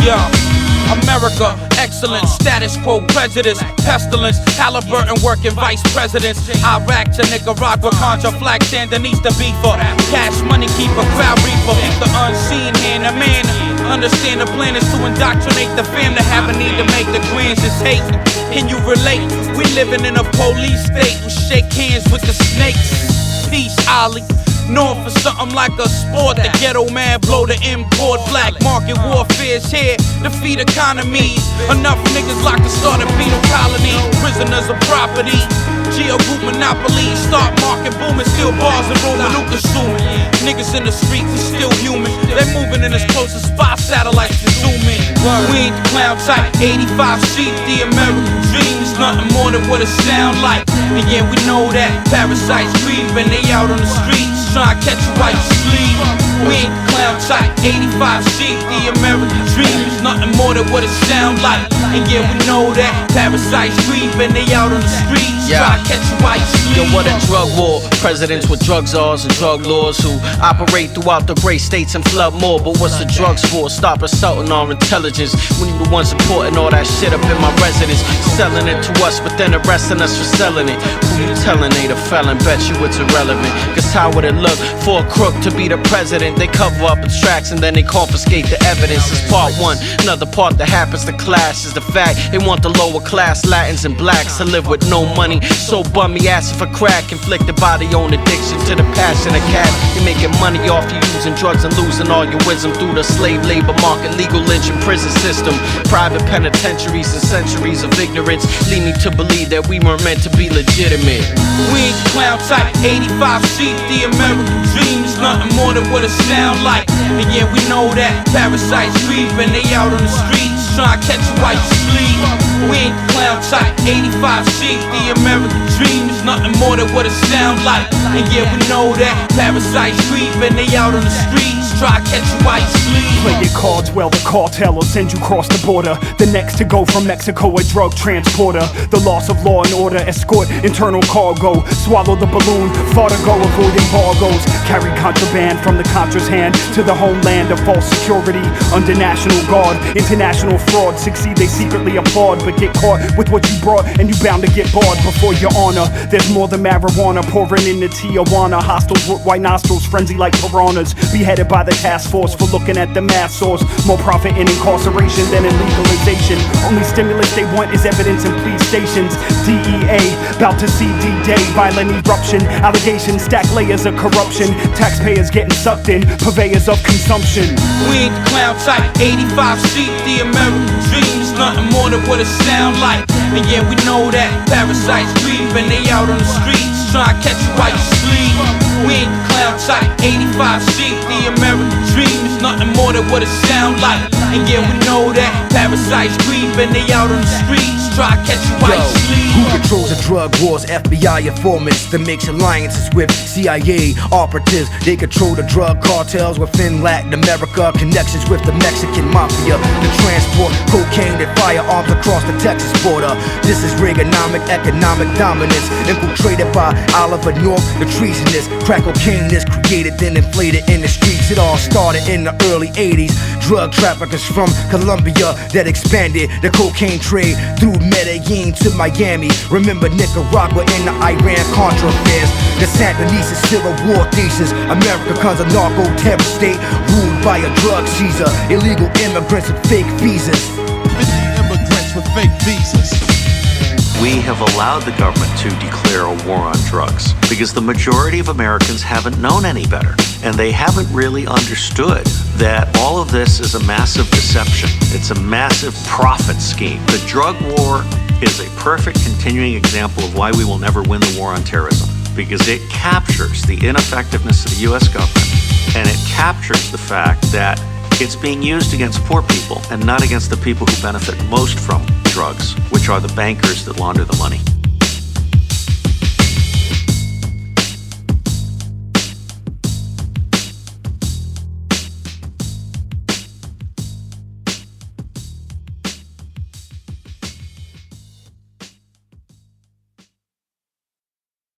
Yeah. America, excellence, status quo, prejudice, pestilence, Halliburton working vice presidents, Iraq to Nicaragua, Contra flag, Sandinista beefer, cash money keeper, crowd reaper, if the unseen hand, a man, understand the plan is to indoctrinate the fam to have a need to make the grands is hate. Can you relate? We living in a police state, we shake hands with the snakes. Peace, Ollie. Known for something like a sport, the ghetto man blow the import. Black market warfare's here, defeat economies. Enough niggas locked to start a penal colony. Prisoners of property, geo group monopoly. Start market booming, still bars and Roman Luke consuming. Niggas in the streets are still human. They moving in as close as spy satellites to zoom in. We ain't the clown type, 85 sheep, the American dream is nothing more than what it sound like. And yeah, we know that parasites creeping, they out on the streets. Try to catch you while you sleep. We ain't the clown type, 85 sheep, the American dream is nothing more than what it sound like. And yeah, we know that parasites creeping, they out on the streets. Try to catch you while you sleep. Yo, what a drug war. Presidents with drug czars and drug lords who operate throughout the great states and flood more. But what's the drugs for? Stop assaulting our intelligence when you the ones supporting all that shit up in my residence. Selling it to us, but then arresting us for selling it. Who you telling ain't a felon? Bet you it's irrelevant. Cause how would it look for a crook to be the president? They cover up its tracks and then they confiscate the evidence. It's part one. Another part that happens to class is the fact they want the lower class Latins and blacks to live with no money. So bummy asking for crack, inflicted by their own addiction to the passion of cash. You're making money off you using drugs and losing all your wisdom through the slave labor market, legal lynch and prison system. Private penitentiaries and centuries of ignorance lead me to believe that we weren't meant to be legitimate. We ain't the clown type, 85 sheep, the American dream is nothing more than what it sound like. And yeah, we know that parasites creeping, they out on the streets. Try to catch you while you sleep. We ain't the clown type, 85 sheep, the American dream is nothing more than what it sound like. And yeah, we know that parasites creeping, they out on the streets. Try to catch you while you sleep. Play your cards well, the cartel will send you cross the border. The next to go from Mexico, a drug transporter. The loss of law and order, escort internal cargo. Swallow the balloon, far to go, avoid embargoes. Carry contraband from the Contra's hand to the homeland of false security. Under National Guard, international fraud. Succeed, they secretly applaud, but get caught with what you brought and you bound to get barred before your honor. There's more than marijuana pouring into Tijuana. Hostiles with white nostrils, frenzy like piranhas. Beheaded by the task force for looking at the mass source. More profit in incarceration than in legalization. Only stimulus they want is evidence in police stations. DEA, bout to see D-Day. Violent eruption, allegations stack layers of corruption. Taxpayers getting sucked in, purveyors of consumption. We ain't the clown type, 85 sheep, the American dream is nothing more than what it sound like. And yeah, we know that parasites creeping, they out on the streets. Try to catch you while you sleep. We ain't the clown type, 85 sheep, the American dream is nothing more than what it sound like. And yeah, we know that parasites creeping, they out on the streets. Try to catch you while you sleep. Who controls the drug wars? FBI informants that makes alliances with CIA operatives. They control the drug cartels within Latin America. Connections with the Mexican mafia. The transport cocaine and firearms across the Texas border. This is Reaganomic economic dominance, infiltrated by Oliver North, the treasonous. Crack cocaine is created then inflated in the streets. It all started in the early 80s. Drug traffickers from Colombia that expanded the cocaine trade through Medellin to Miami. Remember Nicaragua and the Iran-Contra affairs. The Sandinistas still a war thesis. America becomes a narco-terror state ruled by a drug Caesar. Illegal immigrants with fake visas. Immigrants with fake visas. We have allowed the government to declare a war on drugs because the majority of Americans haven't known any better. And they haven't really understood that all of this is a massive deception. It's a massive profit scheme. The drug war is a perfect continuing example of why we will never win the war on terrorism, because it captures the ineffectiveness of the US government, and it captures the fact that it's being used against poor people and not against the people who benefit most from drugs, which are the bankers that launder the money.